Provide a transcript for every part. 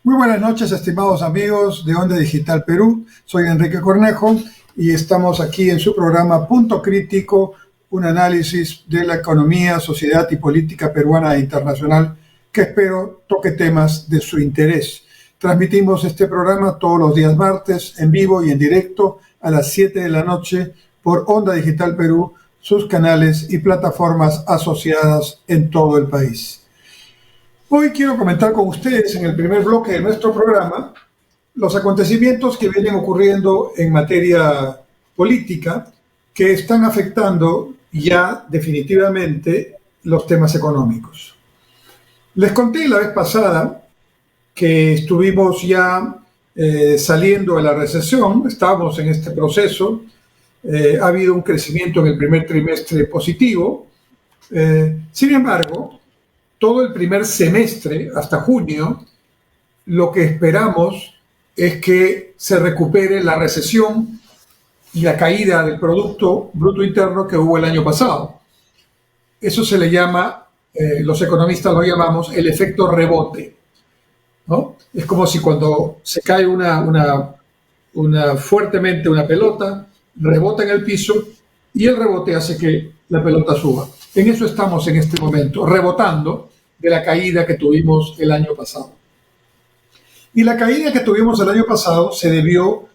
Muy buenas noches, estimados amigos de Onda Digital Perú. Soy Enrique Cornejo y estamos aquí en su programa Punto Crítico, un análisis de la economía, sociedad y política peruana e internacional que espero toque temas de su interés. Transmitimos este programa todos los días martes en vivo y en directo a las 7 de la noche por Onda Digital Perú, sus canales y plataformas asociadas en todo el país. Hoy quiero comentar con ustedes en el primer bloque de nuestro programa los acontecimientos que vienen ocurriendo en materia política que están afectando ya definitivamente los temas económicos. Les conté la vez pasada que estuvimos ya saliendo de la recesión, estábamos en este proceso, ha habido un crecimiento en el primer trimestre positivo, sin embargo, todo el primer semestre, hasta junio, lo que esperamos es que se recupere la recesión y la caída del Producto Bruto Interno que hubo el año pasado. Eso se le llama, los economistas lo llamamos, el efecto rebote, ¿no? Es como si cuando se cae fuertemente una pelota, rebota en el piso y el rebote hace que la pelota suba. En eso estamos en este momento, rebotando de la caída que tuvimos el año pasado. Y la caída que tuvimos el año pasado se debió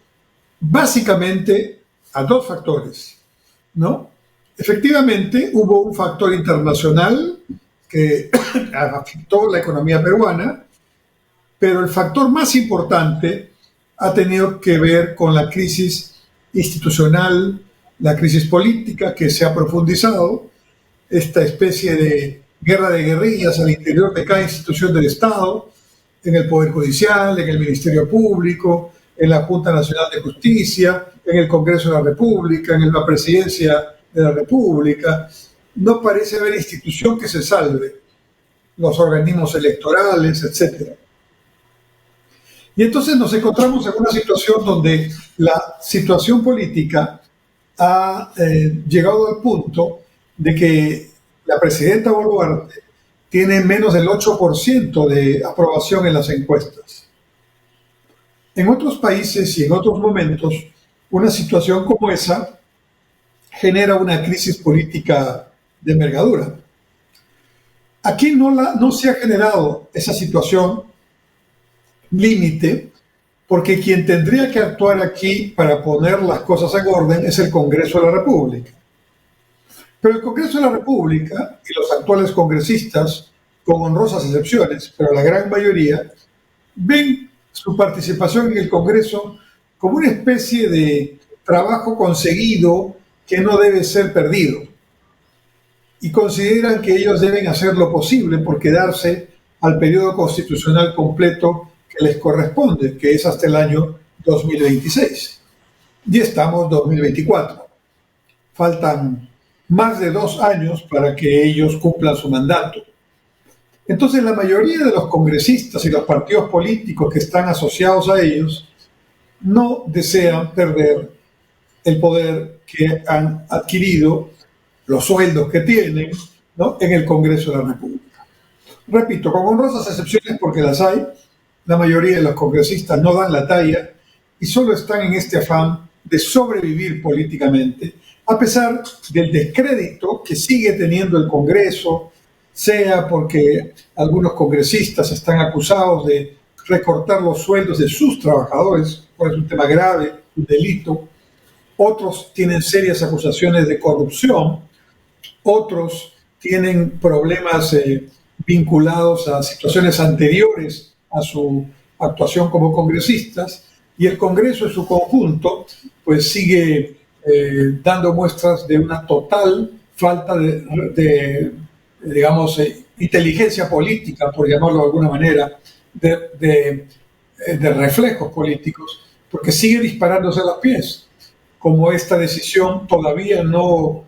básicamente a dos factores, ¿no? Efectivamente, hubo un factor internacional que afectó la economía peruana, pero el factor más importante ha tenido que ver con la crisis institucional, la crisis política que se ha profundizado, esta especie de guerra de guerrillas al interior de cada institución del Estado, en el Poder Judicial, en el Ministerio Público, en la Junta Nacional de Justicia, en el Congreso de la República, en la Presidencia de la República. No parece haber institución que se salve, los organismos electorales, etc. Y entonces nos encontramos en una situación donde la situación política ha llegado al punto de que la presidenta Boluarte tiene menos del 8% de aprobación en las encuestas. En otros países y en otros momentos, una situación como esa genera una crisis política de envergadura. Aquí no se ha generado esa situación límite, porque quien tendría que actuar aquí para poner las cosas en orden es el Congreso de la República. Pero el Congreso de la República y los actuales congresistas, con honrosas excepciones, pero la gran mayoría, ven su participación en el Congreso como una especie de trabajo conseguido que no debe ser perdido. Y consideran que ellos deben hacer lo posible por quedarse al periodo constitucional completo que les corresponde, que es hasta el año 2026. Y estamos en 2024. Faltan más de 2 años para que ellos cumplan su mandato. Entonces, la mayoría de los congresistas y los partidos políticos que están asociados a ellos no desean perder el poder que han adquirido, los sueldos que tienen, ¿no?, en el Congreso de la República. Repito, con honrosas excepciones porque las hay, la mayoría de los congresistas no dan la talla y solo están en este afán de sobrevivir políticamente, a pesar del descrédito que sigue teniendo el Congreso, sea porque algunos congresistas están acusados de recortar los sueldos de sus trabajadores, por un tema grave, un delito, otros tienen serias acusaciones de corrupción, otros tienen problemas vinculados a situaciones anteriores a su actuación como congresistas, y el Congreso en su conjunto pues sigue dando muestras de una total falta de inteligencia política, por llamarlo de alguna manera, de reflejos políticos, porque sigue disparándose a los pies, como esta decisión todavía no,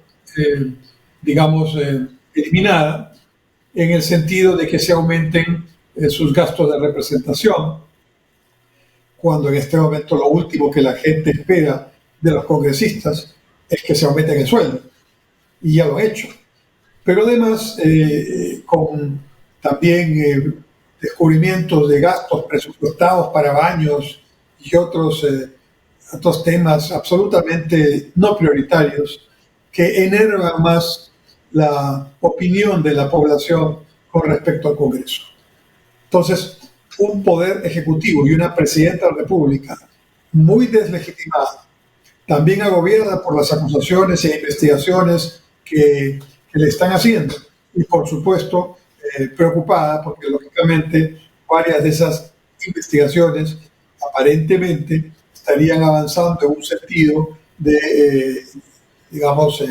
eliminada, en el sentido de que se aumenten sus gastos de representación, cuando en este momento lo último que la gente espera de los congresistas es que se aumenten el sueldo, y ya lo ha hecho. Pero además, con también descubrimientos de gastos presupuestados para baños y otros temas absolutamente no prioritarios que enervan más la opinión de la población con respecto al Congreso. Entonces, un poder ejecutivo y una presidenta de la República muy deslegitimada, también agobiada por las acusaciones e investigaciones que le están haciendo y, por supuesto, preocupada porque, lógicamente, varias de esas investigaciones aparentemente estarían avanzando en un sentido de, digamos,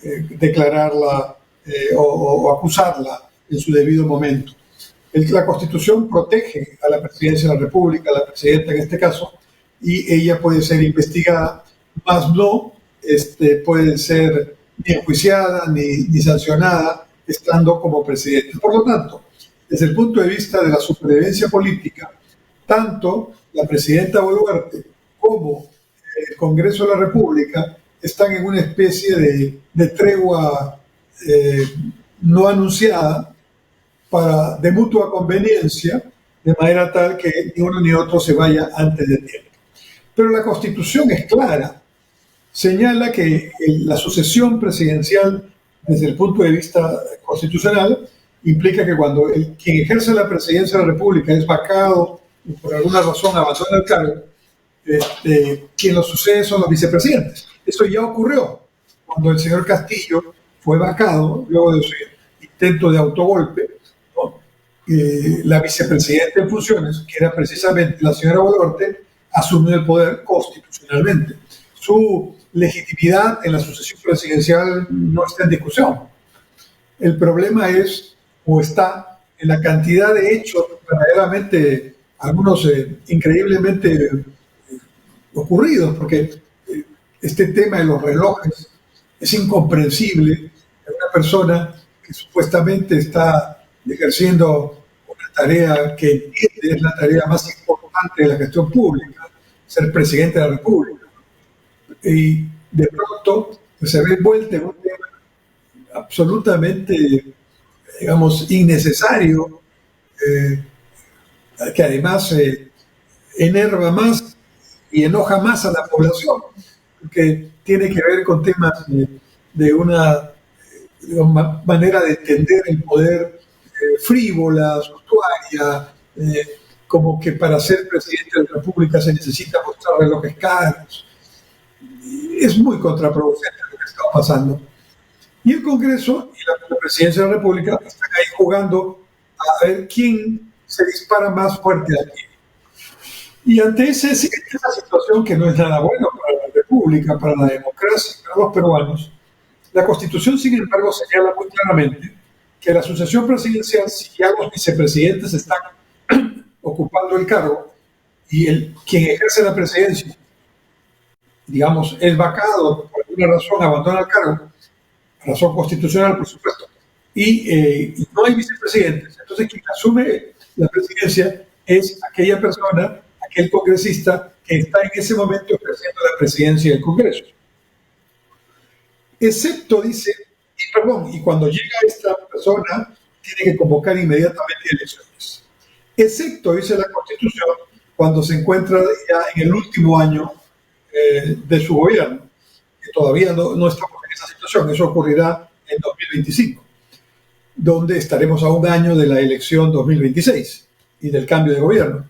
declararla o acusarla en su debido momento. La Constitución protege a la presidencia de la República, a la presidenta en este caso, y ella puede ser investigada, más no puede ser ni enjuiciada ni sancionada estando como presidente. Por lo tanto, desde el punto de vista de la supervivencia política, tanto la presidenta Boluarte como el Congreso de la República están en una especie de tregua no anunciada de mutua conveniencia, de manera tal que ni uno ni otro se vaya antes de tiempo. Pero la Constitución es clara, señala que la sucesión presidencial desde el punto de vista constitucional implica que cuando quien ejerce la presidencia de la República es vacado y por alguna razón abandona el cargo, quien lo sucede son los vicepresidentes. Eso ya ocurrió cuando el señor Castillo fue vacado luego de su intento de autogolpe, ¿no? La vicepresidenta en funciones, que era precisamente la señora Boluarte, asumió el poder constitucionalmente. Su legitimidad en la sucesión presidencial no está en discusión. El problema está en la cantidad de hechos verdaderamente, algunos increíblemente ocurridos, porque este tema de los relojes es incomprensible. Una persona que supuestamente está ejerciendo una tarea que entiende es la tarea más importante de la gestión pública, ser presidente de la República, y de pronto pues, se ve envuelta en un tema absolutamente, digamos, innecesario, que además enerva más y enoja más a la población, porque tiene que ver con temas de una manera de entender el poder frívola, suntuaria, como que para ser presidente de la República se necesita mostrar relojes caros. Es muy contraproducente lo que está pasando. Y el Congreso y la Presidencia de la República están ahí jugando a ver quién se dispara más fuerte aquí. Y ante esa situación que no es nada bueno para la República, para la democracia, para los peruanos, la Constitución, sin embargo, señala muy claramente que la sucesión presidencial, si ya los vicepresidentes están ocupando el cargo y quien ejerce la presidencia, digamos, es vacado, por alguna razón abandona el cargo, razón constitucional, por supuesto, y no hay vicepresidentes, entonces quien asume la presidencia es aquella persona, aquel congresista que está en ese momento ejerciendo la presidencia del Congreso. Excepto, dice, y cuando llega esta persona, tiene que convocar inmediatamente elecciones. Excepto, dice la Constitución, cuando se encuentra ya en el último año de su gobierno, que todavía no estamos en esa situación, eso ocurrirá en 2025, donde estaremos a un año de la elección 2026 y del cambio de gobierno.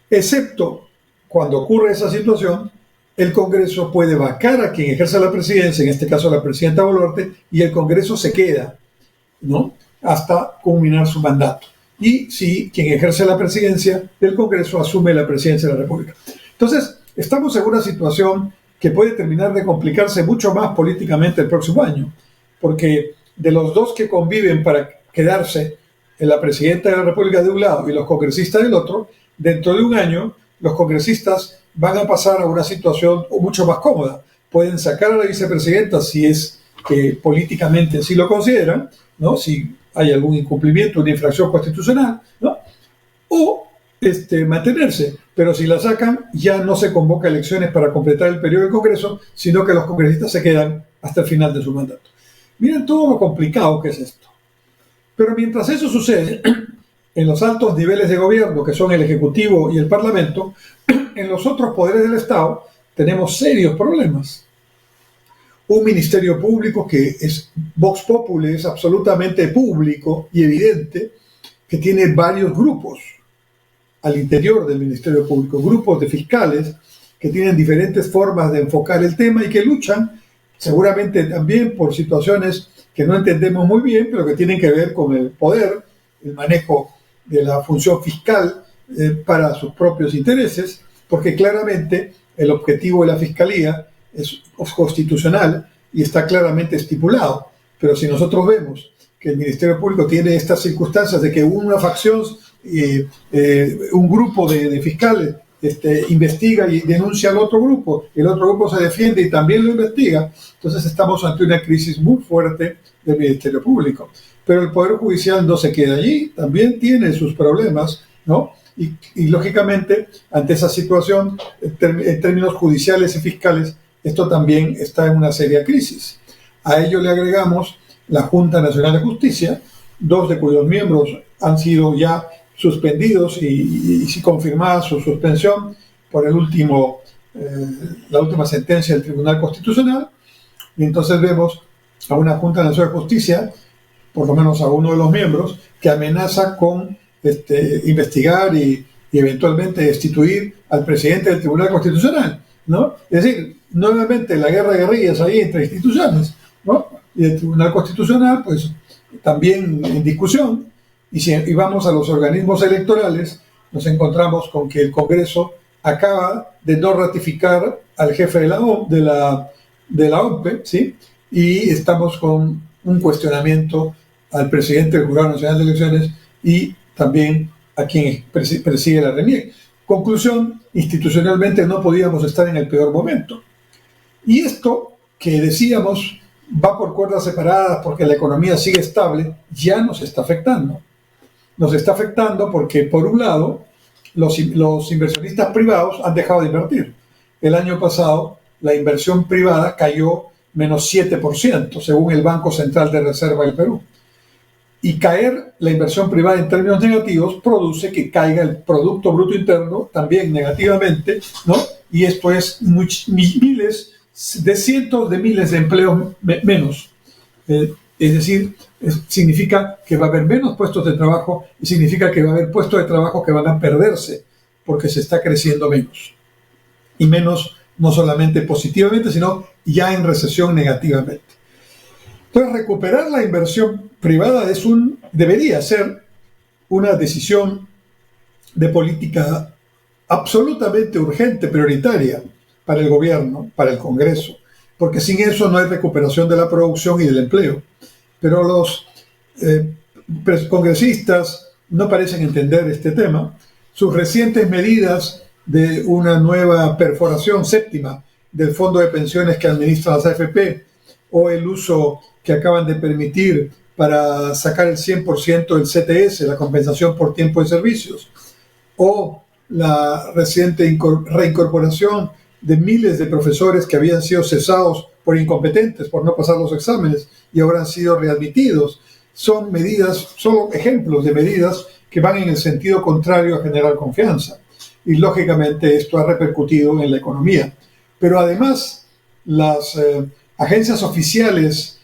Excepto cuando ocurre esa situación, el Congreso puede vacar a quien ejerza la presidencia, en este caso la presidenta Boluarte, y el Congreso se queda, ¿no?, hasta culminar su mandato. Y si quien ejerce la presidencia del Congreso asume la presidencia de la República. Entonces, estamos en una situación que puede terminar de complicarse mucho más políticamente el próximo año, porque de los dos que conviven para quedarse en la presidenta de la República de un lado y los congresistas del otro, dentro de un año los congresistas van a pasar a una situación mucho más cómoda. Pueden sacar a la vicepresidenta si es que políticamente sí lo consideran, ¿no?, si hay algún incumplimiento, una infracción constitucional, ¿no?, o mantenerse. Pero si la sacan, ya no se convoca elecciones para completar el periodo del Congreso, sino que los congresistas se quedan hasta el final de su mandato. Miren todo lo complicado que es esto. Pero mientras eso sucede, en los altos niveles de gobierno, que son el Ejecutivo y el Parlamento, en los otros poderes del Estado tenemos serios problemas. Un ministerio público que es Vox Populi, es absolutamente público y evidente, que tiene varios grupos al interior del Ministerio Público, grupos de fiscales que tienen diferentes formas de enfocar el tema y que luchan seguramente también por situaciones que no entendemos muy bien, pero que tienen que ver con el poder, el manejo de la función fiscal para sus propios intereses, porque claramente el objetivo de la Fiscalía es constitucional y está claramente estipulado. Pero si nosotros vemos que el Ministerio Público tiene estas circunstancias de que una facción, un grupo de fiscales investiga y denuncia al otro grupo, el otro grupo se defiende y también lo investiga, entonces estamos ante una crisis muy fuerte del Ministerio Público. Pero el Poder Judicial no se queda allí, también tiene sus problemas, ¿no? Y lógicamente, ante esa situación, en términos judiciales y fiscales, esto también está en una seria crisis. A ello le agregamos la Junta Nacional de Justicia, dos de cuyos miembros han sido ya suspendidos y confirmada su suspensión por la última sentencia del Tribunal Constitucional. Y entonces vemos a una Junta Nacional de Justicia, por lo menos a uno de los miembros, que amenaza con investigar y eventualmente destituir al presidente del Tribunal Constitucional, ¿no? Es decir, nuevamente la guerra de guerrillas ahí entre instituciones, ¿no? Y el Tribunal Constitucional, pues, también en discusión. Y vamos a los organismos electorales, nos encontramos con que el Congreso acaba de no ratificar al jefe de la OMPE, ¿sí? Y estamos con un cuestionamiento al presidente del Jurado Nacional de Elecciones y también a quien preside la RENIEC. Conclusión, institucionalmente no podíamos estar en el peor momento. Y esto que decíamos va por cuerdas separadas porque la economía sigue estable, ya nos está afectando. Nos está afectando porque, por un lado, los inversionistas privados han dejado de invertir. El año pasado, la inversión privada cayó menos 7%, según el Banco Central de Reserva del Perú. Y caer la inversión privada en términos negativos produce que caiga el Producto Bruto Interno también negativamente, ¿no? Y esto es miles de cientos de miles de empleos menos. Es decir, significa que va a haber menos puestos de trabajo y significa que va a haber puestos de trabajo que van a perderse porque se está creciendo menos. Y menos no solamente positivamente, sino ya en recesión negativamente. Entonces, recuperar la inversión privada debería ser una decisión de política absolutamente urgente, prioritaria para el gobierno, para el Congreso, porque sin eso no hay recuperación de la producción y del empleo. Pero los congresistas no parecen entender este tema. Sus recientes medidas de una nueva perforación séptima del fondo de pensiones que administra las AFP o el uso que acaban de permitir para sacar el 100% del CTS, la compensación por tiempo de servicios, o la reciente reincorporación de miles de profesores que habían sido cesados por incompetentes, por no pasar los exámenes y ahora han sido readmitidos. Son ejemplos de medidas que van en el sentido contrario a generar confianza. Y lógicamente esto ha repercutido en la economía. Pero además, las agencias oficiales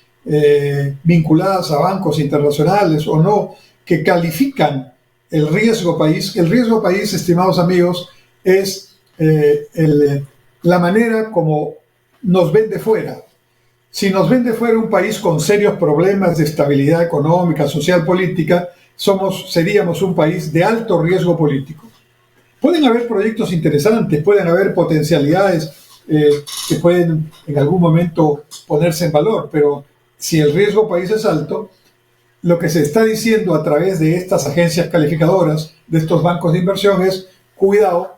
vinculadas a bancos internacionales o no, que califican el riesgo país. El riesgo país, estimados amigos, es la manera como nos ven de fuera. Si nos ven de fuera un país con serios problemas de estabilidad económica, social, política, seríamos un país de alto riesgo político. Pueden haber proyectos interesantes, pueden haber potencialidades que pueden en algún momento ponerse en valor, pero si el riesgo país es alto, lo que se está diciendo a través de estas agencias calificadoras, de estos bancos de inversión es, cuidado,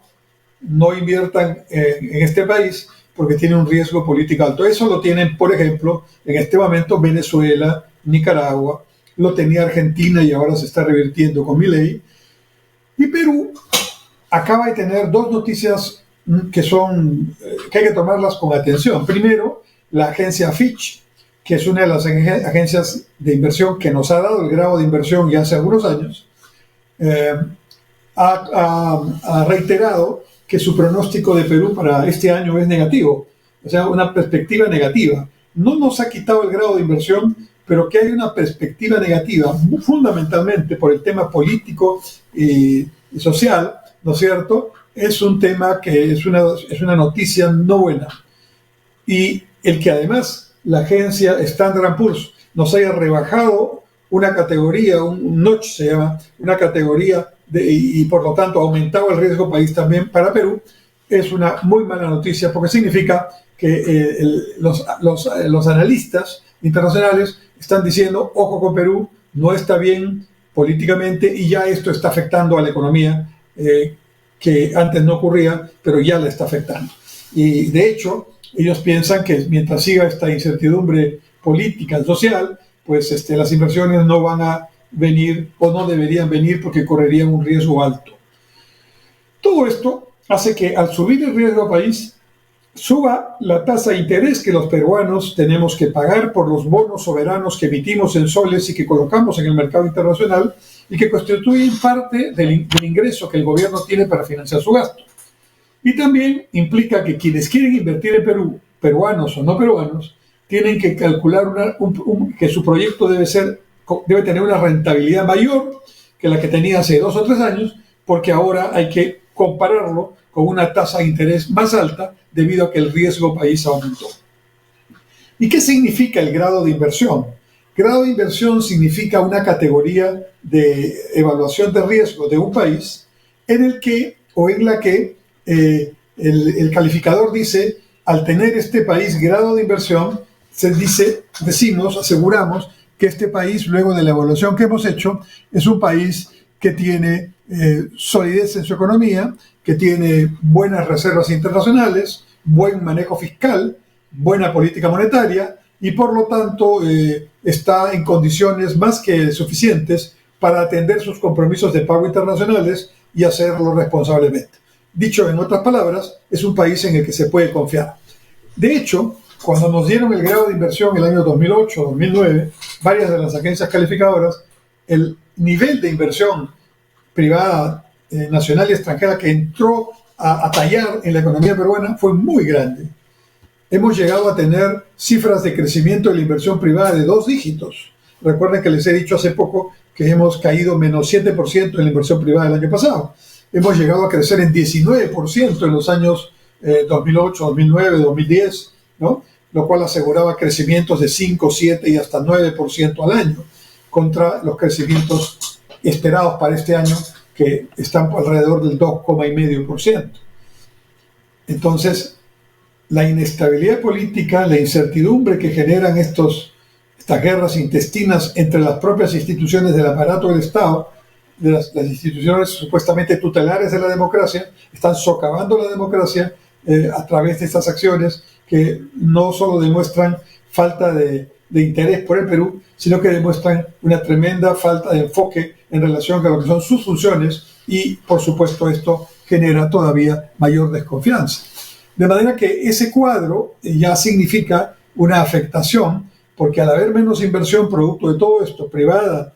no inviertan en este país porque tiene un riesgo político alto. Eso lo tienen, por ejemplo, en este momento Venezuela, Nicaragua, lo tenía Argentina y ahora se está revirtiendo con Milei. Y Perú acaba de tener dos noticias que hay que tomarlas con atención. Primero, la agencia Fitch, que es una de las agencias de inversión que nos ha dado el grado de inversión ya hace algunos años, eh, ha reiterado que su pronóstico de Perú para este año es negativo, o sea, una perspectiva negativa. No nos ha quitado el grado de inversión, pero que hay una perspectiva negativa, fundamentalmente por el tema político y social, ¿no es cierto? Es un tema que es una noticia no buena. Y el que además la agencia Standard & Poor's nos haya rebajado una categoría, un notch se llama, una categoría y por lo tanto aumentado el riesgo país también para Perú, es una muy mala noticia porque significa que los analistas internacionales están diciendo, ojo con Perú, no está bien políticamente y ya esto está afectando a la economía que antes no ocurría, pero ya la está afectando. Y de hecho, ellos piensan que mientras siga esta incertidumbre política, social, pues las inversiones no van a venir o no deberían venir porque correrían un riesgo alto. Todo esto hace que al subir el riesgo país, suba la tasa de interés que los peruanos tenemos que pagar por los bonos soberanos que emitimos en soles y que colocamos en el mercado internacional y que constituyen parte del ingreso que el gobierno tiene para financiar su gasto. Y también implica que quienes quieren invertir en Perú, peruanos o no peruanos, tienen que calcular que su proyecto debe tener una rentabilidad mayor que la que tenía hace 2 o 3 años, porque ahora hay que compararlo con una tasa de interés más alta debido a que el riesgo país aumentó. ¿Y qué significa el grado de inversión? Grado de inversión significa una categoría de evaluación de riesgo de un país en el que o en la que el calificador dice, al tener este país grado de inversión, aseguramos que este país, luego de la evaluación que hemos hecho, es un país que tiene solidez en su economía, que tiene buenas reservas internacionales, buen manejo fiscal, buena política monetaria y por lo tanto está en condiciones más que suficientes para atender sus compromisos de pago internacionales y hacerlo responsablemente. Dicho en otras palabras, es un país en el que se puede confiar. De hecho, cuando nos dieron el grado de inversión en el año 2008, 2009, varias de las agencias calificadoras, el nivel de inversión privada, nacional y extranjera que entró a tallar en la economía peruana fue muy grande. Hemos llegado a tener cifras de crecimiento de la inversión privada de 2 dígitos. Recuerden que les he dicho hace poco que hemos caído menos 7% en la inversión privada el año pasado. Hemos llegado a crecer en 19% en los años 2008, 2009, 2010, ¿no? Lo cual aseguraba crecimientos de 5, 7 y hasta 9% al año, contra los crecimientos esperados para este año, que están alrededor del 2,5%. Entonces, la inestabilidad política, la incertidumbre que generan estas guerras intestinas entre las propias instituciones del aparato del Estado, de las instituciones supuestamente tutelares de la democracia, están socavando la democracia a través de estas acciones que no solo demuestran falta de interés por el Perú, sino que demuestran una tremenda falta de enfoque en relación a lo que son sus funciones y, por supuesto, esto genera todavía mayor desconfianza. De manera que ese cuadro ya significa una afectación, porque al haber menos inversión producto de todo esto, privada,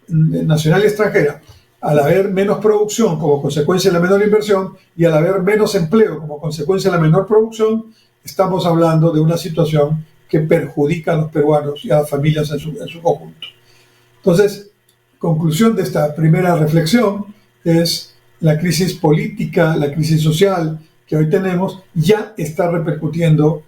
nacional y extranjera, al haber menos producción como consecuencia de la menor inversión y al haber menos empleo como consecuencia de la menor producción, estamos hablando de una situación que perjudica a los peruanos y a las familias en su conjunto. Entonces, conclusión de esta primera reflexión es la crisis política, la crisis social que hoy tenemos ya está repercutiendo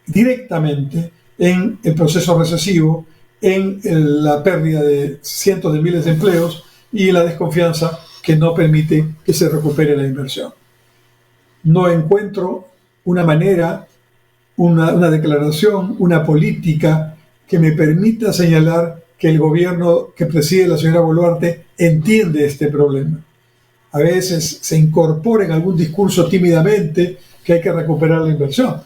directamente en el proceso recesivo, en la pérdida de cientos de miles de empleos y la desconfianza que no permite que se recupere la inversión. No encuentro una manera, una declaración, una política que me permita señalar que el gobierno que preside la señora Boluarte entiende este problema. A veces se incorpora en algún discurso tímidamente que hay que recuperar la inversión,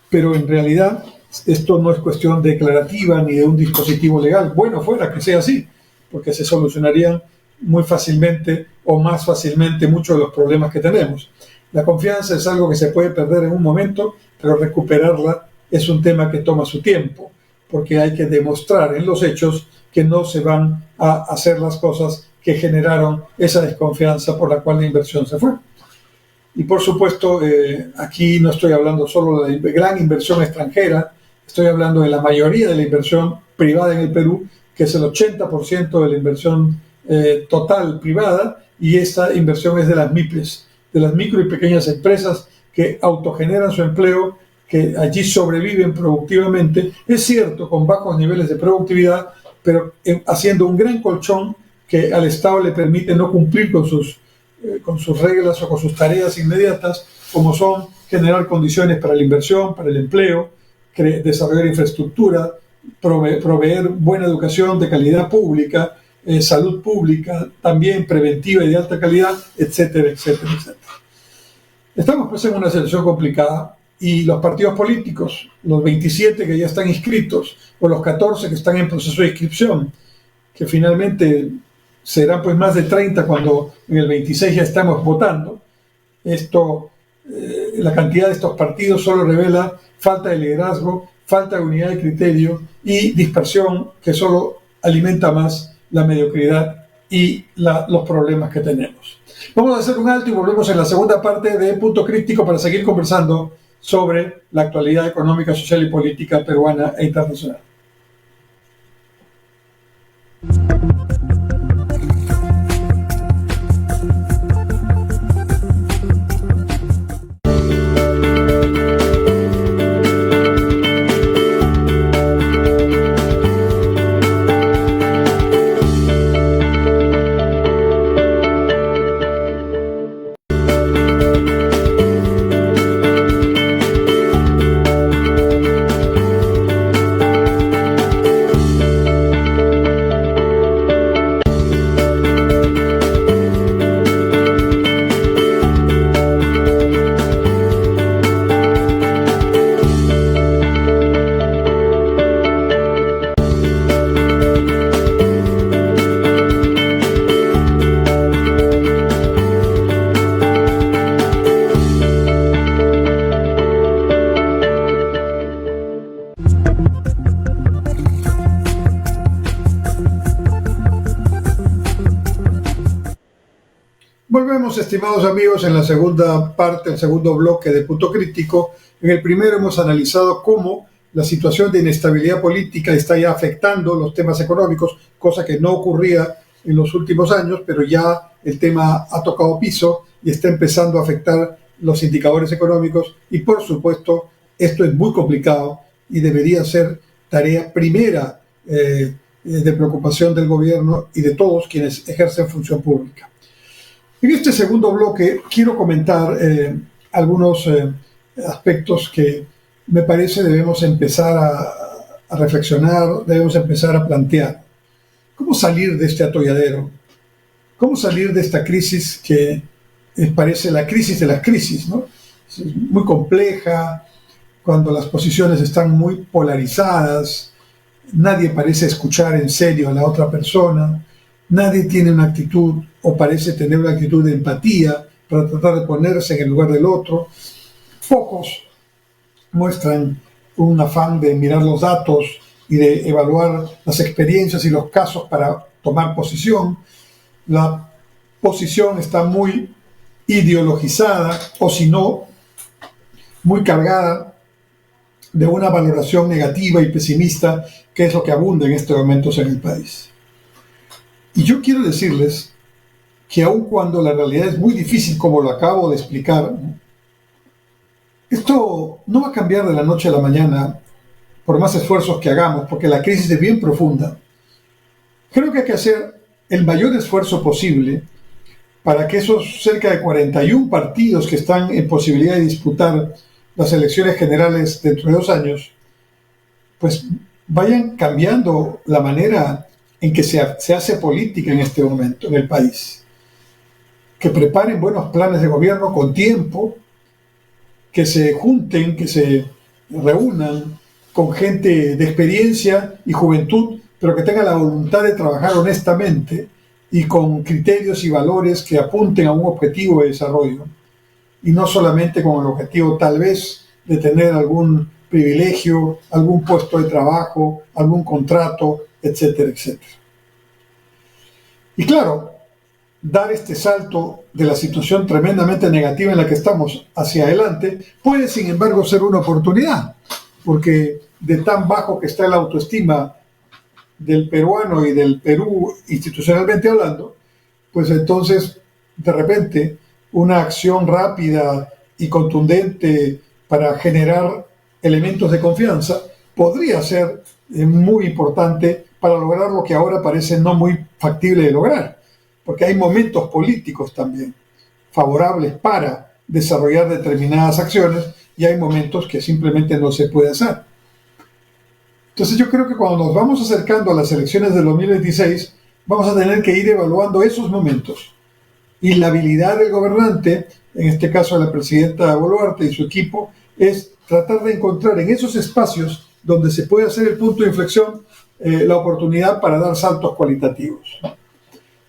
pero en realidad esto no es cuestión declarativa ni de un dispositivo legal. Bueno, fuera que sea así, porque se solucionarían muy fácilmente o más fácilmente muchos de los problemas que tenemos. La confianza es algo que se puede perder en un momento, pero recuperarla es un tema que toma su tiempo, porque hay que demostrar en los hechos que no se van a hacer las cosas que que generaron esa desconfianza por la cual la inversión se fue. Y por supuesto, aquí no estoy hablando solo de la gran inversión extranjera, estoy hablando de la mayoría de la inversión privada en el Perú, que es el 80% de la inversión total privada, y esta inversión es de las MIPES, de las micro y pequeñas empresas que autogeneran su empleo, que allí sobreviven productivamente, es cierto, con bajos niveles de productividad, pero haciendo un gran colchón que al Estado le permite no cumplir con sus reglas o con sus tareas inmediatas, como son generar condiciones para la inversión, para el empleo, desarrollar infraestructura, proveer buena educación de calidad pública, salud pública, también preventiva y de alta calidad, etcétera, etcétera, etcétera. Estamos pues en una situación complicada y los partidos políticos, los 27 que ya están inscritos o los 14 que están en proceso de inscripción, que finalmente serán pues más de 30 cuando en el 26 ya estamos votando, la cantidad de estos partidos solo revela falta de liderazgo, falta de unidad de criterio y dispersión que solo alimenta más la mediocridad y los problemas que tenemos. Vamos a hacer un alto y volvemos en la segunda parte de Punto Crítico para seguir conversando sobre la actualidad económica, social y política peruana e internacional. Volvemos, estimados amigos, en la segunda parte, el segundo bloque de Punto Crítico. En el primero hemos analizado cómo la situación de inestabilidad política está ya afectando los temas económicos, cosa que no ocurría en los últimos años, pero ya el tema ha tocado piso y está empezando a afectar los indicadores económicos y, por supuesto, esto es muy complicado y debería ser tarea primera de preocupación del gobierno y de todos quienes ejercen función pública. En este segundo bloque quiero comentar algunos aspectos que me parece debemos empezar a reflexionar, debemos empezar a plantear. ¿Cómo salir de este atolladero? ¿Cómo salir de esta crisis que parece la crisis de las crisis, ¿no? Es muy compleja, cuando las posiciones están muy polarizadas, nadie parece escuchar en serio a la otra persona, nadie tiene una actitud o parece tener una actitud de empatía para tratar de ponerse en el lugar del otro. Pocos muestran un afán de mirar los datos y de evaluar las experiencias y los casos para tomar posición. La posición está muy ideologizada o si no, muy cargada de una valoración negativa y pesimista, que es lo que abunda en estos momentos en el país. Y yo quiero decirles que aun cuando la realidad es muy difícil, como lo acabo de explicar, esto no va a cambiar de la noche a la mañana por más esfuerzos que hagamos, porque la crisis es bien profunda. Creo que hay que hacer el mayor esfuerzo posible para que esos cerca de 41 partidos que están en posibilidad de disputar las elecciones generales dentro de 2 años, pues vayan cambiando la manera en que se hace política en este momento en el país. Que preparen buenos planes de gobierno con tiempo, que se junten, que se reúnan con gente de experiencia y juventud, pero que tengan la voluntad de trabajar honestamente y con criterios y valores que apunten a un objetivo de desarrollo, y no solamente con el objetivo tal vez de tener algún privilegio, algún puesto de trabajo, algún contrato, etcétera, etcétera. Y claro, dar este salto de la situación tremendamente negativa en la que estamos hacia adelante puede, sin embargo, ser una oportunidad, porque de tan bajo que está la autoestima del peruano y del Perú institucionalmente hablando, pues entonces de repente una acción rápida y contundente para generar elementos de confianza podría ser muy importante para lograr lo que ahora parece no muy factible de lograr, porque hay momentos políticos también favorables para desarrollar determinadas acciones y hay momentos que simplemente no se puede hacer. Entonces yo creo que cuando nos vamos acercando a las elecciones del 2026, vamos a tener que ir evaluando esos momentos. Y la habilidad del gobernante, en este caso de la presidenta Boluarte y su equipo, es tratar de encontrar en esos espacios donde se puede hacer el punto de inflexión la oportunidad para dar saltos cualitativos.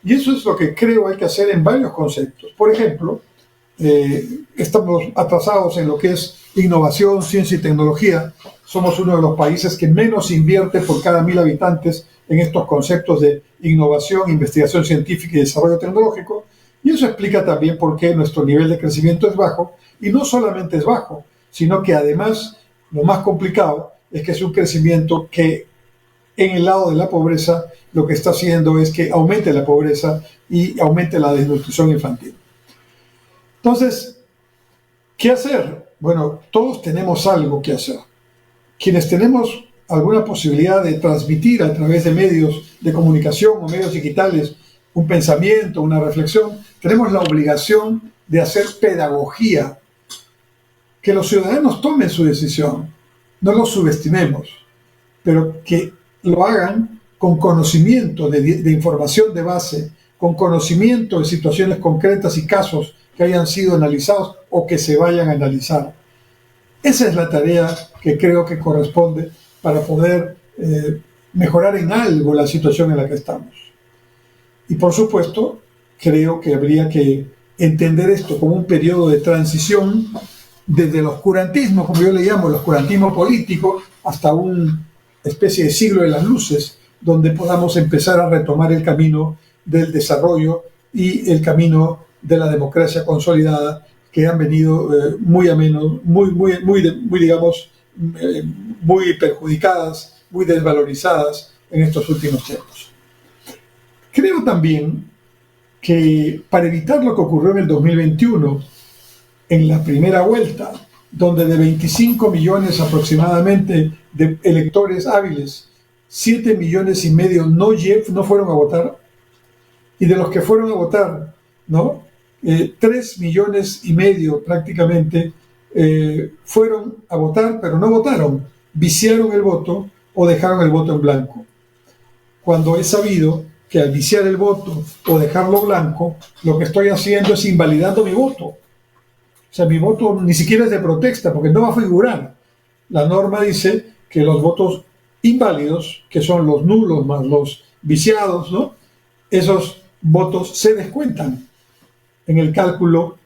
Y eso es lo que creo hay que hacer en varios conceptos. Por ejemplo, estamos atrasados en lo que es innovación, ciencia y tecnología. Somos uno de los países que menos invierte por cada 1.000 habitantes en estos conceptos de innovación, investigación científica y desarrollo tecnológico. Y eso explica también por qué nuestro nivel de crecimiento es bajo. Y no solamente es bajo, sino que además lo más complicado es que es un crecimiento que en el lado de la pobreza lo que está haciendo es que aumente la pobreza y aumente la desnutrición infantil. Entonces, ¿qué hacer? Bueno, todos tenemos algo que hacer. Quienes tenemos alguna posibilidad de transmitir a través de medios de comunicación o medios digitales un pensamiento, una reflexión, tenemos la obligación de hacer pedagogía, que los ciudadanos tomen su decisión, no los subestimemos, pero que lo hagan con conocimiento de información de base, con conocimiento de situaciones concretas y casos que hayan sido analizados o que se vayan a analizar. Esa es la tarea que creo que corresponde para poder mejorar en algo la situación en la que estamos. Y por supuesto, creo que habría que entender esto como un periodo de transición desde el oscurantismo, como yo le llamo, el oscurantismo político, hasta una especie de siglo de las luces, donde podamos empezar a retomar el camino del desarrollo y el camino de la democracia consolidada que han venido muy perjudicadas, muy desvalorizadas en estos últimos tiempos. Creo también que para evitar lo que ocurrió en el 2021, en la primera vuelta, donde de 25 millones aproximadamente de electores hábiles, 7 millones y medio no fueron a votar, y de los que fueron a votar, ¿no? 3 millones y medio prácticamente fueron a votar, pero no votaron, viciaron el voto o dejaron el voto en blanco. Cuando he sabido que al viciar el voto o dejarlo blanco, lo que estoy haciendo es invalidando mi voto. O sea, mi voto ni siquiera es de protesta, porque no va a figurar. La norma dice que los votos inválidos, que son los nulos más los viciados, ¿no? Esos votos se descuentan en el cálculo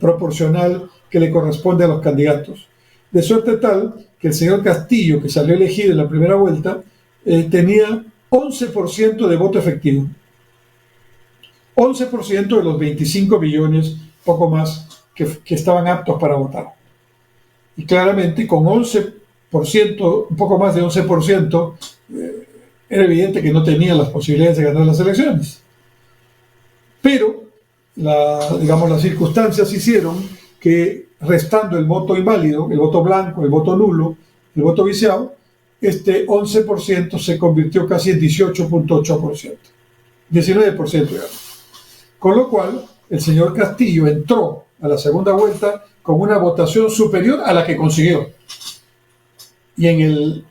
proporcional que le corresponde a los candidatos. De suerte tal que el señor Castillo, que salió elegido en la primera vuelta, tenía 11% de voto efectivo. 11% de los 25 millones, poco más, que estaban aptos para votar. Y claramente con 11%, un poco más de 11%, era evidente que no tenía las posibilidades de ganar las elecciones. Pero las circunstancias hicieron que, restando el voto inválido, el voto blanco, el voto nulo, el voto viciado, este 11% se convirtió casi en 18.8%, 19%, digamos. Con lo cual, el señor Castillo entró a la segunda vuelta con una votación superior a la que consiguió. Y en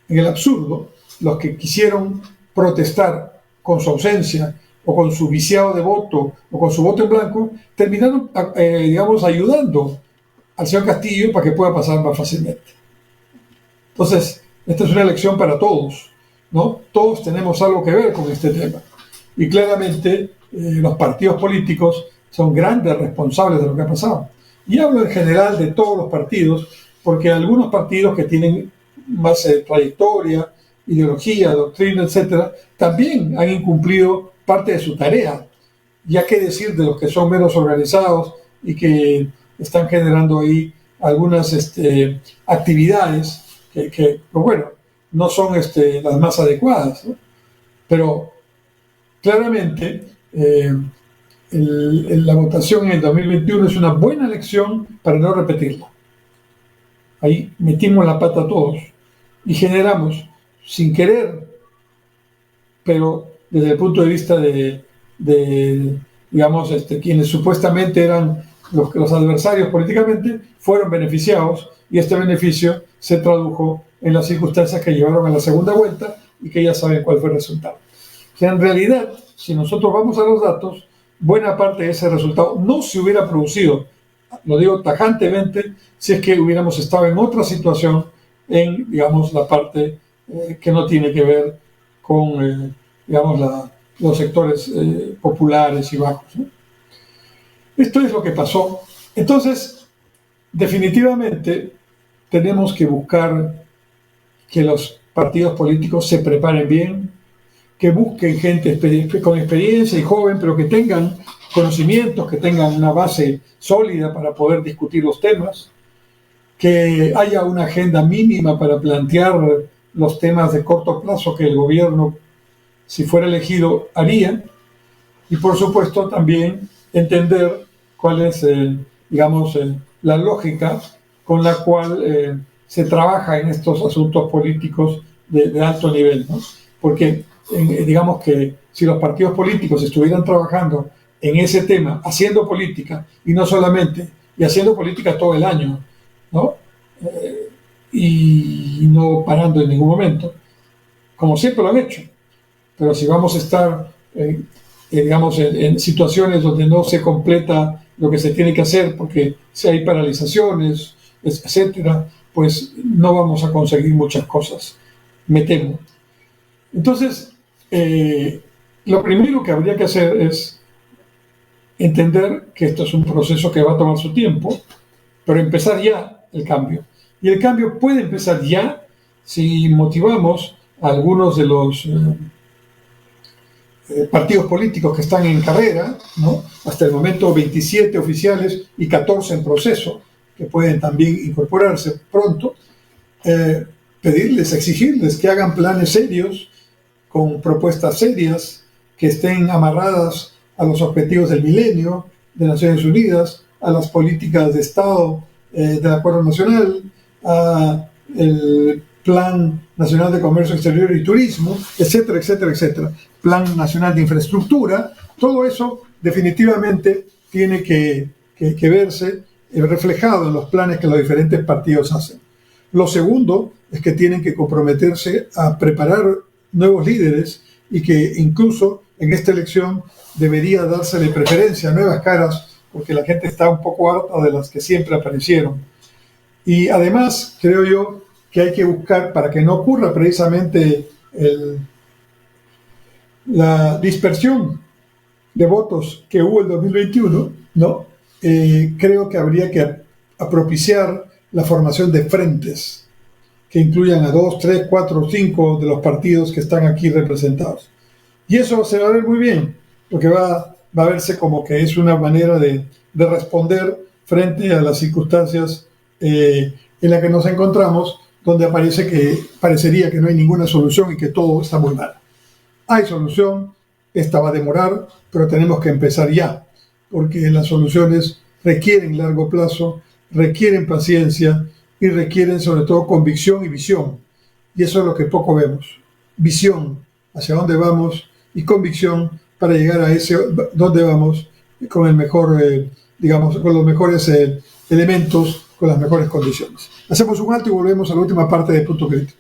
el absurdo, los que quisieron protestar con su ausencia o con su viciado de voto o con su voto en blanco, terminaron, ayudando al señor Castillo para que pueda pasar más fácilmente. Entonces, esta es una elección para todos, ¿no? Todos tenemos algo que ver con este tema. Y claramente los partidos políticos son grandes responsables de lo que ha pasado. Y hablo en general de todos los partidos, porque algunos partidos que tienen más trayectoria, ideología, doctrina, etcétera, también han incumplido parte de su tarea. Ya qué decir de los que son menos organizados y que están generando ahí algunas actividades pues bueno, no son las más adecuadas, ¿no? Pero claramente la votación en el 2021 es una buena lección para no repetirla. Ahí metimos la pata todos y generamos, sin querer, pero desde el punto de vista de digamos, quienes supuestamente eran los adversarios políticamente, fueron beneficiados y este beneficio se tradujo en las circunstancias que llevaron a la segunda vuelta y que ya saben cuál fue el resultado. O sea, en realidad, si nosotros vamos a los datos, buena parte de ese resultado no se hubiera producido, lo digo tajantemente, si es que hubiéramos estado en otra situación en, digamos, la parte que no tiene que ver con, digamos, los sectores populares y bajos, ¿no? Esto es lo que pasó. Entonces, definitivamente, tenemos que buscar que los partidos políticos se preparen bien, que busquen gente con experiencia y joven, pero que tengan conocimientos, que tengan una base sólida para poder discutir los temas, que haya una agenda mínima para plantear los temas de corto plazo que el gobierno, si fuera elegido, haría, y por supuesto también entender cuál es, digamos, la lógica con la cual se trabaja en estos asuntos políticos de alto nivel, ¿no? Porque digamos que si los partidos políticos estuvieran trabajando en ese tema, haciendo política, y no solamente, y haciendo política todo el año, ¿no? Y no parando en ningún momento, como siempre lo han hecho. Pero si vamos a estar, digamos, en situaciones donde no se completa lo que se tiene que hacer, porque si hay paralizaciones, etcétera, pues no vamos a conseguir muchas cosas, me temo. Entonces, lo primero que habría que hacer es entender que esto es un proceso que va a tomar su tiempo, pero empezar ya el cambio. Y el cambio puede empezar ya si motivamos a algunos de los partidos políticos que están en carrera, ¿no? Hasta el momento 27 oficiales y 14 en proceso, que pueden también incorporarse pronto, pedirles, exigirles que hagan planes serios, con propuestas serias, que estén amarradas a los objetivos del milenio de Naciones Unidas, a las políticas de Estado del Acuerdo Nacional, a el Plan Nacional de Comercio Exterior y Turismo, etcétera, etcétera, etcétera. Plan Nacional de Infraestructura. Todo eso definitivamente tiene que verse reflejado en los planes que los diferentes partidos hacen. Lo segundo es que tienen que comprometerse a preparar nuevos líderes y que incluso en esta elección debería dársele preferencia a nuevas caras, porque la gente está un poco harta de las que siempre aparecieron. Y además, creo yo que hay que buscar, para que no ocurra precisamente la dispersión de votos que hubo en 2021, ¿no? Creo que habría que propiciar la formación de frentes que incluyan a 2, 3, 4, 5 de los partidos que están aquí representados. Y eso se va a ver muy bien, porque va a verse como que es una manera de responder frente a las circunstancias en las que nos encontramos, donde parecería que no hay ninguna solución y que todo está muy mal. Hay solución, esta va a demorar, pero tenemos que empezar ya, porque las soluciones requieren largo plazo, requieren paciencia y requieren sobre todo convicción y visión. Y eso es lo que poco vemos. Visión, hacia dónde vamos, y convicción para llegar a ese dónde vamos con el mejor, digamos, con los mejores elementos, con las mejores condiciones. Hacemos un alto y volvemos a la última parte de Punto Crítico.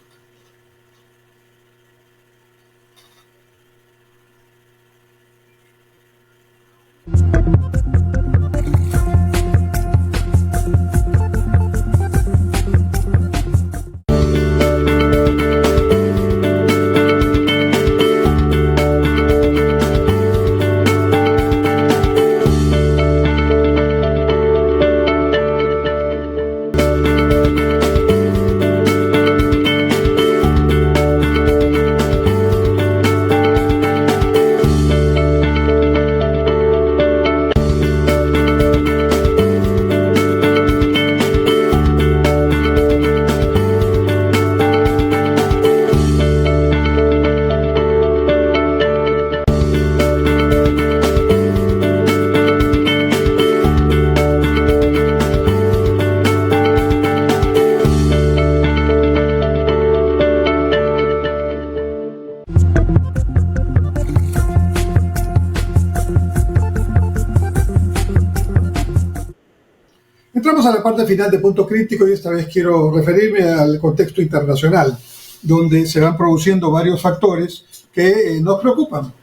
Entramos a la parte final de Punto Crítico y esta vez quiero referirme al contexto internacional, donde se van produciendo varios factores que nos preocupan.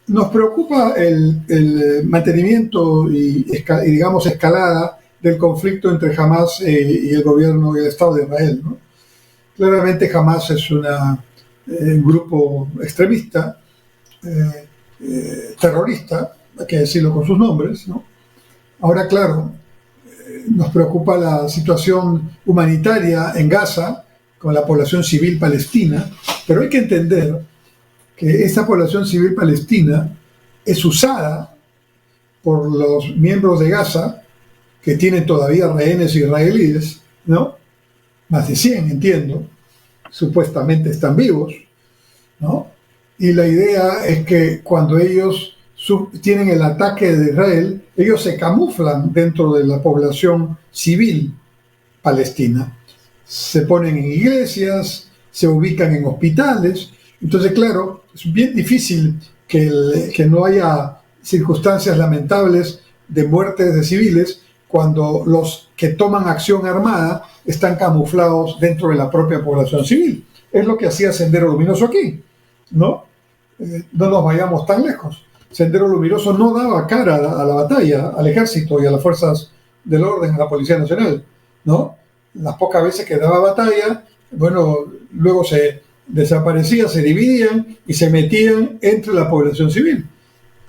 Nos preocupa el mantenimiento y, digamos, escalada del conflicto entre Hamas y el gobierno y el Estado de Israel, ¿no? Claramente Hamas es un grupo extremista, terrorista, hay que decirlo con sus nombres, ¿no? Ahora, claro, nos preocupa la situación humanitaria en Gaza con la población civil palestina, pero hay que entender que esta población civil palestina es usada por los miembros de Gaza, que tienen todavía rehenes israelíes, ¿no? Más de 100, entiendo, supuestamente están vivos, ¿no? Y la idea es que cuando ellos tienen el ataque de Israel, ellos se camuflan dentro de la población civil palestina. Se ponen en iglesias, se ubican en hospitales. Entonces, claro, es bien difícil que no haya circunstancias lamentables de muertes de civiles cuando los que toman acción armada están camuflados dentro de la propia población civil. Es lo que hacía Sendero Luminoso aquí, ¿no? No nos vayamos tan lejos. Sendero Luminoso no daba cara a la batalla, al ejército y a las fuerzas del orden, a la Policía Nacional, ¿no? Las pocas veces que daba batalla, bueno, luego se desaparecían, se dividían y se metían entre la población civil.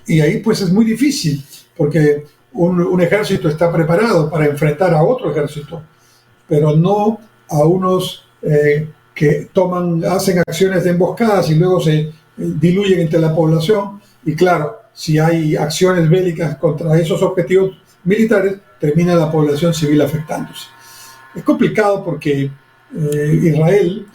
Y ahí pues es muy difícil, porque un ejército está preparado para enfrentar a otro ejército, pero no a unos que hacen acciones de emboscadas y luego se diluyen entre la población. Y claro, si hay acciones bélicas contra esos objetivos militares, termina la población civil afectándose. Es complicado porque Israel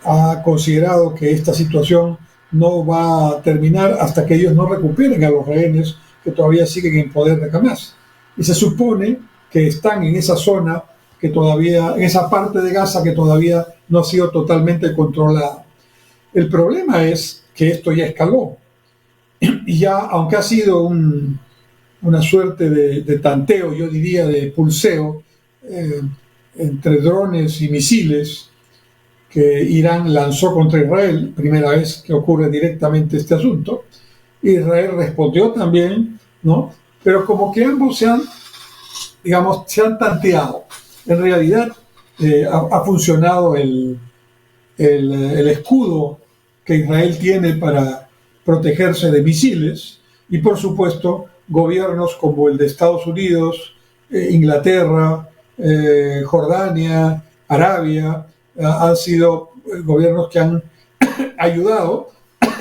ha considerado que esta situación no va a terminar hasta que ellos no recuperen a los rehenes que todavía siguen en poder de Hamas. Y se supone que están en esa zona que todavía, en esa parte de Gaza que todavía no ha sido totalmente controlada. El problema es que esto ya escaló. Y ya, aunque ha sido una suerte de tanteo, yo diría de pulseo, entre drones y misiles que Irán lanzó contra Israel, primera vez que ocurre directamente este asunto. Israel respondió también, ¿no? Pero como que ambos se han tanteado. En realidad ha funcionado el escudo que Israel tiene para protegerse de misiles, y por supuesto gobiernos como el de Estados Unidos, Inglaterra, Jordania, Arabia, han sido gobiernos que han ayudado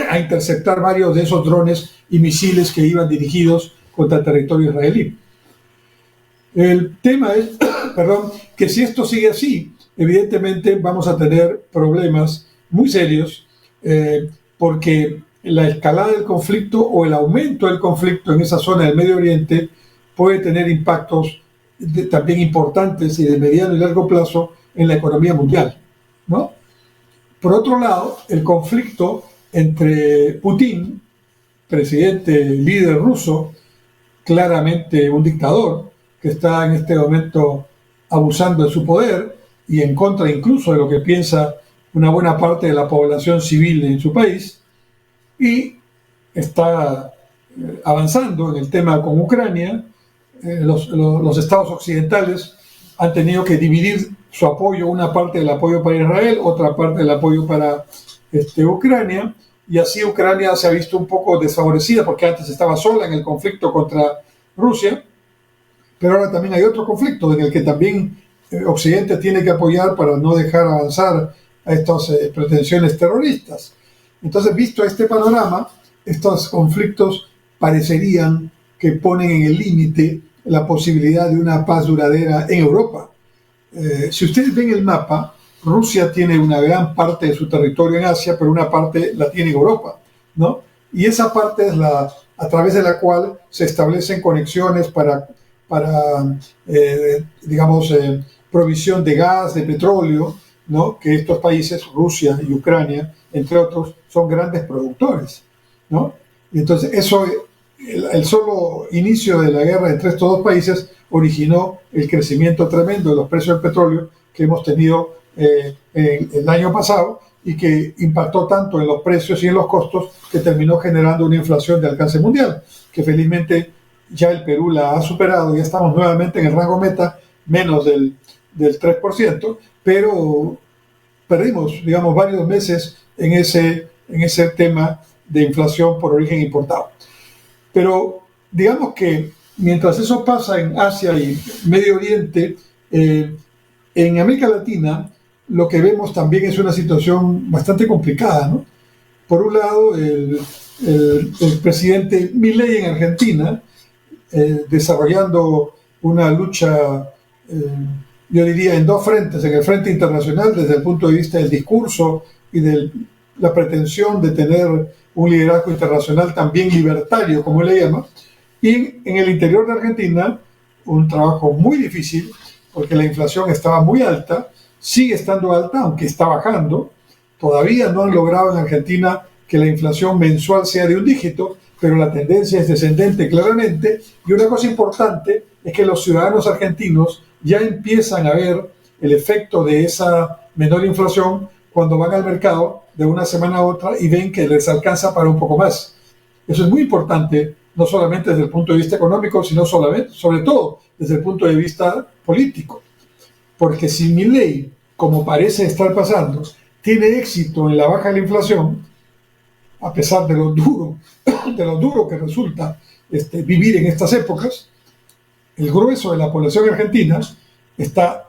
a interceptar varios de esos drones y misiles que iban dirigidos contra el territorio israelí. El tema es, que si esto sigue así, evidentemente vamos a tener problemas muy serios, porque la escalada del conflicto o el aumento del conflicto en esa zona del Medio Oriente puede tener impactos también importantes y de mediano y largo plazo en la economía mundial, ¿no? Por otro lado, el conflicto entre Putin, presidente, líder ruso, claramente un dictador que está en este momento abusando de su poder y en contra incluso de lo que piensa una buena parte de la población civil en su país, y está avanzando en el tema con Ucrania. Los estados occidentales han tenido que dividir su apoyo, una parte del apoyo para Israel, otra parte del apoyo para Ucrania, y así Ucrania se ha visto un poco desfavorecida porque antes estaba sola en el conflicto contra Rusia, pero ahora también hay otro conflicto en el que también Occidente tiene que apoyar para no dejar avanzar a estas pretensiones terroristas. Entonces, visto este panorama, estos conflictos parecerían que ponen en el límite la posibilidad de una paz duradera en Europa. Si ustedes ven el mapa, Rusia tiene una gran parte de su territorio en Asia, pero una parte la tiene en Europa, ¿no? Y esa parte es a través de la cual se establecen conexiones para provisión de gas, de petróleo, ¿no? Que estos países, Rusia y Ucrania, entre otros, son grandes productores, ¿no? Y entonces eso el solo inicio de la guerra entre estos dos países originó el crecimiento tremendo de los precios del petróleo que hemos tenido el año pasado y que impactó tanto en los precios y en los costos que terminó generando una inflación de alcance mundial, que felizmente ya el Perú la ha superado, ya estamos nuevamente en el rango meta, menos del 3%, pero perdimos, digamos, varios meses en ese tema de inflación por origen importado. Pero digamos que mientras eso pasa en Asia y Medio Oriente, en América Latina lo que vemos también es una situación bastante complicada, ¿no? Por un lado, el presidente Milei en Argentina, desarrollando una lucha, yo diría, en dos frentes, en el frente internacional desde el punto de vista del discurso y de la pretensión de tener un liderazgo internacional también libertario, como él le llama, y en el interior de Argentina, un trabajo muy difícil, porque la inflación estaba muy alta, sigue estando alta, aunque está bajando. Todavía no han logrado en Argentina que la inflación mensual sea de un dígito, pero la tendencia es descendente claramente. Y una cosa importante es que los ciudadanos argentinos ya empiezan a ver el efecto de esa menor inflación cuando van al mercado de una semana a otra y ven que les alcanza para un poco más. Eso es muy importante, no solamente desde el punto de vista económico, sino sobre todo desde el punto de vista político. Porque si Milei, como parece estar pasando, tiene éxito en la baja de la inflación, a pesar de lo duro que resulta vivir en estas épocas, el grueso de la población argentina está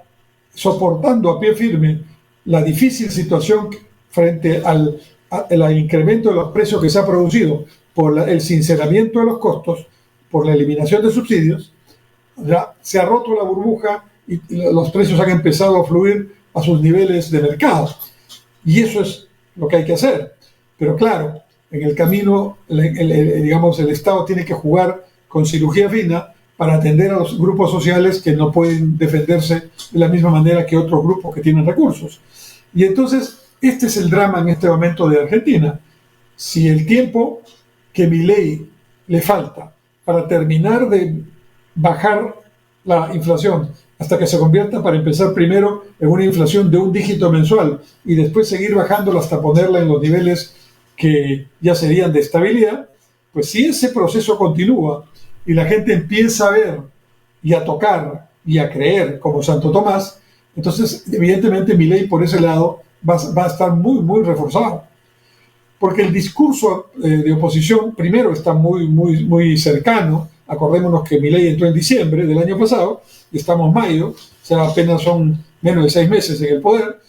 soportando a pie firme la difícil situación frente al incremento de los precios que se ha producido por el sinceramiento de los costos, por la eliminación de subsidios. Ya se ha roto la burbuja y los precios han empezado a fluir a sus niveles de mercado. Y eso es lo que hay que hacer. Pero claro, en el camino, digamos, el Estado tiene que jugar con cirugía fina para atender a los grupos sociales que no pueden defenderse de la misma manera que otros grupos que tienen recursos. Y entonces, este es el drama en este momento de Argentina. Si el tiempo que Milei le falta para terminar de bajar la inflación hasta que se convierta, para empezar, primero en una inflación de un dígito mensual y después seguir bajándola hasta ponerla en los niveles que ya serían de estabilidad, pues si ese proceso continúa y la gente empieza a ver y a tocar y a creer como Santo Tomás, entonces evidentemente Milei por ese lado va a estar muy, muy reforzado. Porque el discurso de oposición, primero, está muy, muy, muy cercano. Acordémonos que Milei entró en diciembre del año pasado y estamos en mayo, o sea, apenas son menos de 6 meses en el poder,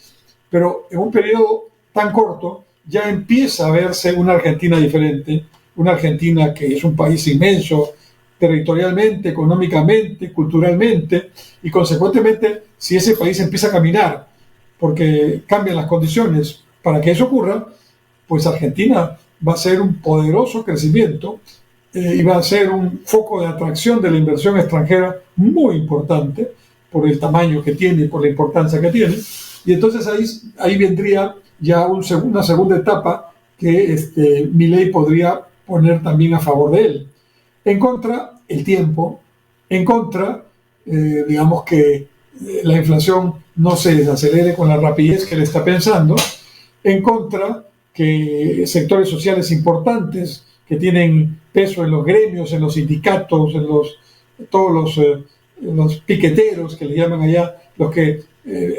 pero en un periodo tan corto ya empieza a verse una Argentina diferente, una Argentina que es un país inmenso, territorialmente, económicamente, culturalmente, y consecuentemente, si ese país empieza a caminar, porque cambian las condiciones para que eso ocurra, pues Argentina va a ser un poderoso crecimiento y va a ser un foco de atracción de la inversión extranjera muy importante por el tamaño que tiene y por la importancia que tiene. Y entonces ahí vendría ya una segunda etapa que Milei podría poner también a favor de él. En contra, el tiempo. En contra, digamos que la inflación no se desacelere con la rapidez que él está pensando. En contra, que sectores sociales importantes que tienen peso en los gremios, en los sindicatos, en todos los piqueteros que le llaman allá, los que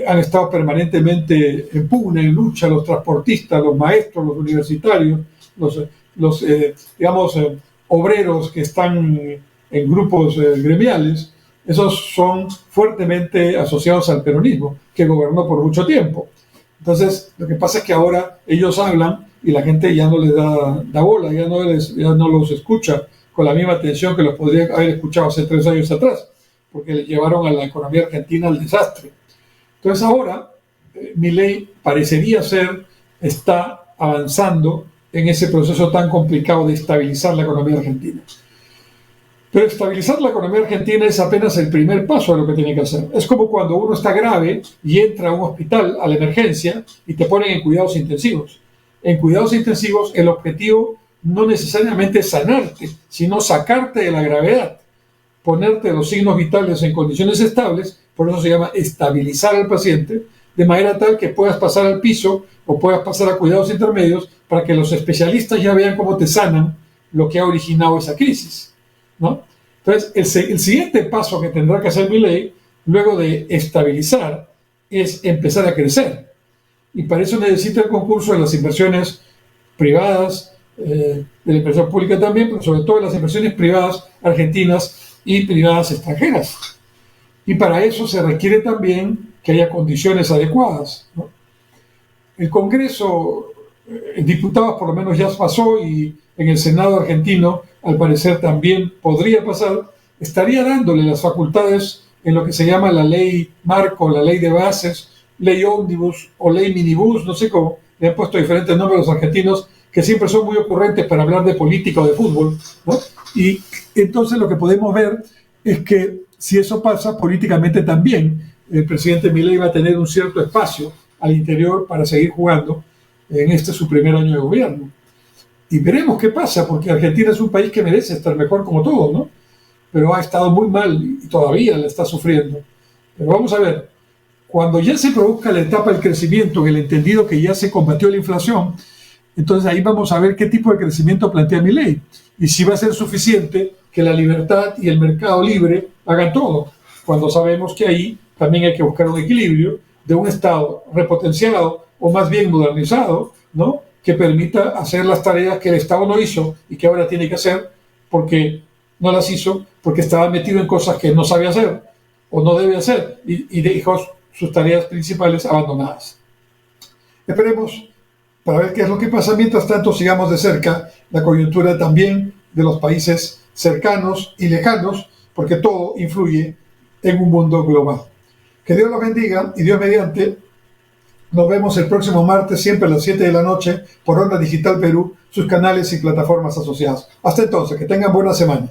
han estado permanentemente en pugna, en lucha, los transportistas, los maestros, los universitarios, los obreros que están en grupos gremiales, esos son fuertemente asociados al peronismo, que gobernó por mucho tiempo. Entonces, lo que pasa es que ahora ellos hablan y la gente ya no les da bola, ya no los escucha con la misma atención que los podría haber escuchado hace 3 años atrás, porque le llevaron a la economía argentina al desastre. Entonces ahora, Milei parecería está avanzando en ese proceso tan complicado de estabilizar la economía argentina. Pero estabilizar la economía argentina es apenas el primer paso de lo que tiene que hacer. Es como cuando uno está grave y entra a un hospital, a la emergencia, y te ponen en cuidados intensivos. En cuidados intensivos el objetivo no necesariamente sanarte, sino sacarte de la gravedad, ponerte los signos vitales en condiciones estables, por eso se llama estabilizar al paciente, de manera tal que puedas pasar al piso o puedas pasar a cuidados intermedios para que los especialistas ya vean cómo te sanan lo que ha originado esa crisis, ¿no? Entonces, el siguiente paso que tendrá que hacer Milei, luego de estabilizar, es empezar a crecer. Y para eso necesita el concurso de las inversiones privadas, de la inversión pública también, pero sobre todo de las inversiones privadas argentinas y privadas extranjeras. Y para eso se requiere también que haya condiciones adecuadas, ¿no? El Congreso, en diputados por lo menos ya pasó, y en el Senado argentino al parecer también podría pasar, estaría dándole las facultades en lo que se llama la ley marco, la ley de bases, ley ómnibus o ley minibús, no sé cómo, le han puesto diferentes nombres a los argentinos, que siempre son muy ocurrentes para hablar de política o de fútbol, ¿no? Y entonces lo que podemos ver es que si eso pasa, políticamente también el presidente Milei va a tener un cierto espacio al interior para seguir jugando en este su primer año de gobierno. Y veremos qué pasa, porque Argentina es un país que merece estar mejor como todos, ¿no? Pero ha estado muy mal y todavía la está sufriendo. Pero vamos a ver, cuando ya se produzca la etapa del crecimiento, en el entendido que ya se combatió la inflación, entonces ahí vamos a ver qué tipo de crecimiento plantea Milei y si va a ser suficiente que la libertad y el mercado libre hagan todo, cuando sabemos que ahí también hay que buscar un equilibrio de un Estado repotenciado o más bien modernizado, ¿no?, que permita hacer las tareas que el Estado no hizo y que ahora tiene que hacer porque no las hizo, porque estaba metido en cosas que no sabe hacer o no debe hacer y dejó sus tareas principales abandonadas. Esperemos para ver qué es lo que pasa. Mientras tanto, sigamos de cerca la coyuntura también de los países cercanos y lejanos, porque todo influye en un mundo global. Que Dios los bendiga y Dios mediante, nos vemos el próximo martes, siempre a las 7 de la noche, por Onda Digital Perú, sus canales y plataformas asociadas. Hasta entonces, que tengan buena semana.